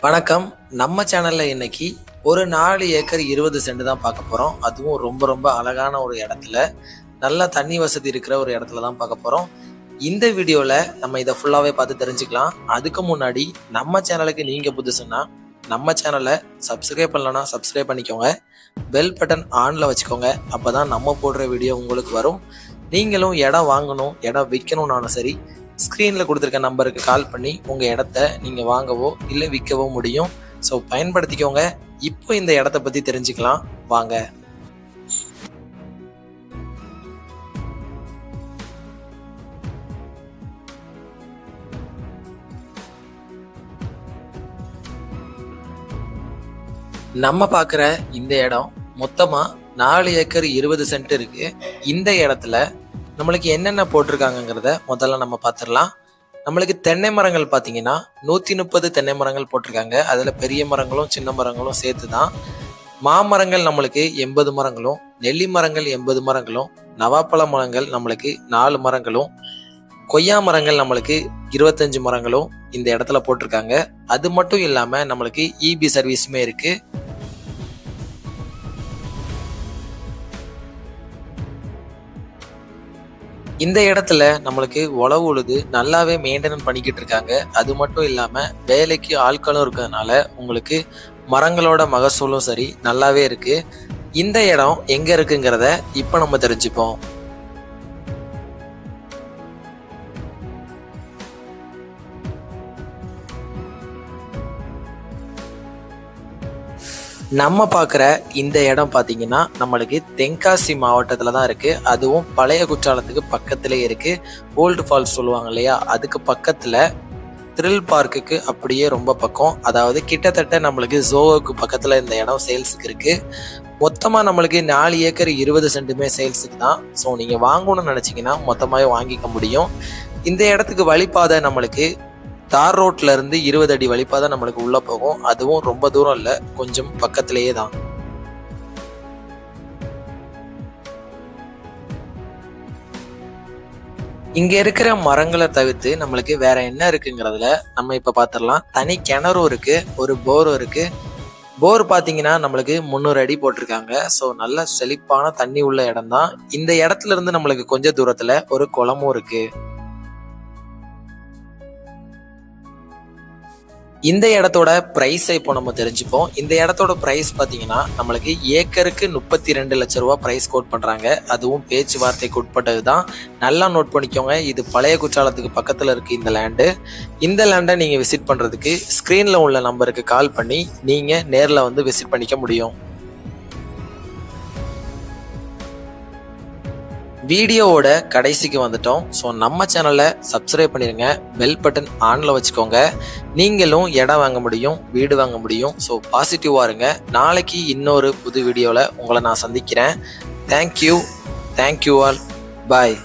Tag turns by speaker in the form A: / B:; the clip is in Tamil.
A: வணக்கம். நம்ம சேனல்ல இன்னைக்கு ஒரு 4 ஏக்கர் 20 சென்ட் தான் பார்க்க போறோம். அதுவும் ரொம்ப ரொம்ப அழகான ஒரு இடத்துல, நல்ல தண்ணி வசதி இருக்கிற ஒரு இடத்துல தான் பார்க்க போறோம். இந்த வீடியோல நம்ம இதை ஃபுல்லாவே பார்த்து தெரிஞ்சுக்கலாம். அதுக்கு முன்னாடி நம்ம சேனலுக்கு நீங்க புதுசுன்னா நம்ம சேனலை சப்ஸ்கிரைப் பண்ணலன்னா சப்ஸ்கிரைப் பண்ணிக்கோங்க. பெல் பட்டன் ஆன்ல வச்சுக்கோங்க. அப்பதான் நம்ம போடுற வீடியோ உங்களுக்கு வரும். நீங்களும் இடம் வாங்கணும், இடம் விற்கணும்னாலும் சரி, ஸ்க்ரீனில் கொடுத்துருக்க நம்பருக்கு கால் பண்ணி உங்கள் இடத்த நீங்கள் வாங்கவோ இல்லை விற்கவோ முடியும். ஸோ பயன்படுத்திக்கோங்க. இப்போ இந்த இடத்த பற்றி தெரிஞ்சுக்கலாம் வாங்க. நம்ம பார்க்குற இந்த இடம் மொத்தமாக 4 ஏக்கர் 20 சென்ட் இருக்கு. இந்த இடத்துல நம்மளுக்கு என்னென்ன போட்டிருக்காங்கங்கிறத முதல்ல நம்ம பார்த்துடலாம். நம்மளுக்கு தென்னை மரங்கள் பார்த்தீங்கன்னா 130 தென்னை மரங்கள் போட்டிருக்காங்க. அதில் பெரிய மரங்களும் சின்ன மரங்களும் சேர்த்து தான். மாமரங்கள் நம்மளுக்கு 80 மரங்களும், நெல்லி மரங்கள் 80 மரங்களும், நவாப்பழ மரங்கள் நம்மளுக்கு 4 மரங்களும், கொய்யா மரங்கள் நம்மளுக்கு 25 மரங்களும் இந்த இடத்துல போட்டிருக்காங்க. அது மட்டும் இல்லாமல் நம்மளுக்கு இபி சர்வீஸுமே இருக்கு. இந்த இடத்துல நம்மளுக்கு உழவு உழுது நல்லாவே மெயின்டைன் பண்ணிக்கிட்டு இருக்காங்க. அது மட்டும் இல்லாமல் வேலைக்கு ஆட்களும் இருக்கிறதுனால உங்களுக்கு மரங்களோட மகசூலும் சரி நல்லாவே இருக்கு. இந்த இடம் எங்க இருக்குங்கிறத இப்போ நம்ம தெரிஞ்சுப்போம். நம்ம பார்க்குற இந்த இடம் பார்த்தீங்கன்னா நம்மளுக்கு தென்காசி மாவட்டத்தில் தான் இருக்குது. அதுவும் பழைய குற்றாலத்துக்கு பக்கத்துலேயே இருக்குது. ஓல்டு ஃபால்ஸ் சொல்லுவாங்க இல்லையா, அதுக்கு பக்கத்தில் த்ரில் பார்க்குக்கு அப்படியே ரொம்ப பக்கம். அதாவது கிட்டத்தட்ட நம்மளுக்கு ஜோவுக்கு பக்கத்தில் இந்த இடம் சேல்ஸுக்கு இருக்குது. மொத்தமாக நம்மளுக்கு 4 ஏக்கர் 20 சென்ட்டுமே சேல்ஸுக்கு தான். ஸோ நீங்கள் வாங்கணும்னு நினச்சிங்கன்னா மொத்தமாகவே வாங்கிக்க முடியும். இந்த இடத்துக்கு வழிபாதை நம்மளுக்கு தார் ரோட்ல இருந்து 20 அடி வழிபாதை நம்மளுக்கு உள்ள போகும். அதுவும் ரொம்ப தூரம் இல்லை, கொஞ்சம் பக்கத்திலேயே தான். இங்க இருக்கிற மரங்களை தவிர்த்து நம்மளுக்கு வேற என்ன இருக்குங்கிறதுல நம்ம இப்ப பாத்திரலாம். தனி கிணறும் இருக்கு, ஒரு போரும் இருக்கு. போர் பாத்தீங்கன்னா நம்மளுக்கு 300 அடி போட்டிருக்காங்க. ஸோ நல்ல செழிப்பான தண்ணி உள்ள இடம் தான். இந்த இடத்துல இருந்து நம்மளுக்கு கொஞ்ச தூரத்துல ஒரு குளமும் இருக்கு. இந்த இடத்தோட ப்ரைஸை இப்போ நம்ம தெரிஞ்சுப்போம். இந்த இடத்தோட ப்ரைஸ் பார்த்தீங்கன்னா நம்மளுக்கு ஏக்கருக்கு 32 லட்ச ரூபா ப்ரைஸ் கோட் பண்ணுறாங்க. அதுவும் பேச்சுவார்த்தைக்கு உட்பட்டது தான். நல்லா நோட் பண்ணிக்கோங்க. இது பழைய குற்றாலத்துக்கு பக்கத்தில் இருக்குது இந்த லேண்டு. இந்த லேண்டை நீங்கள் விசிட் பண்ணுறதுக்கு ஸ்க்ரீனில் உள்ள நம்பருக்கு கால் பண்ணி நீங்கள் நேரில் வந்து விசிட் பண்ணிக்க முடியும். வீடியோவோட கடைசிக்கு வந்துட்டோம். ஸோ நம்ம சேனலை சப்ஸ்கிரைப் பண்ணிடுங்க. பெல் பட்டன் ஆனில் வச்சுக்கோங்க. நீங்களும் இடம் வாங்க முடியும், வீடு வாங்க முடியும். ஸோ பாசிட்டிவாக இருங்க. நாளைக்கு இன்னொரு புது வீடியோவில் உங்களை நான் சந்திக்கிறேன். Thank you all. பாய்.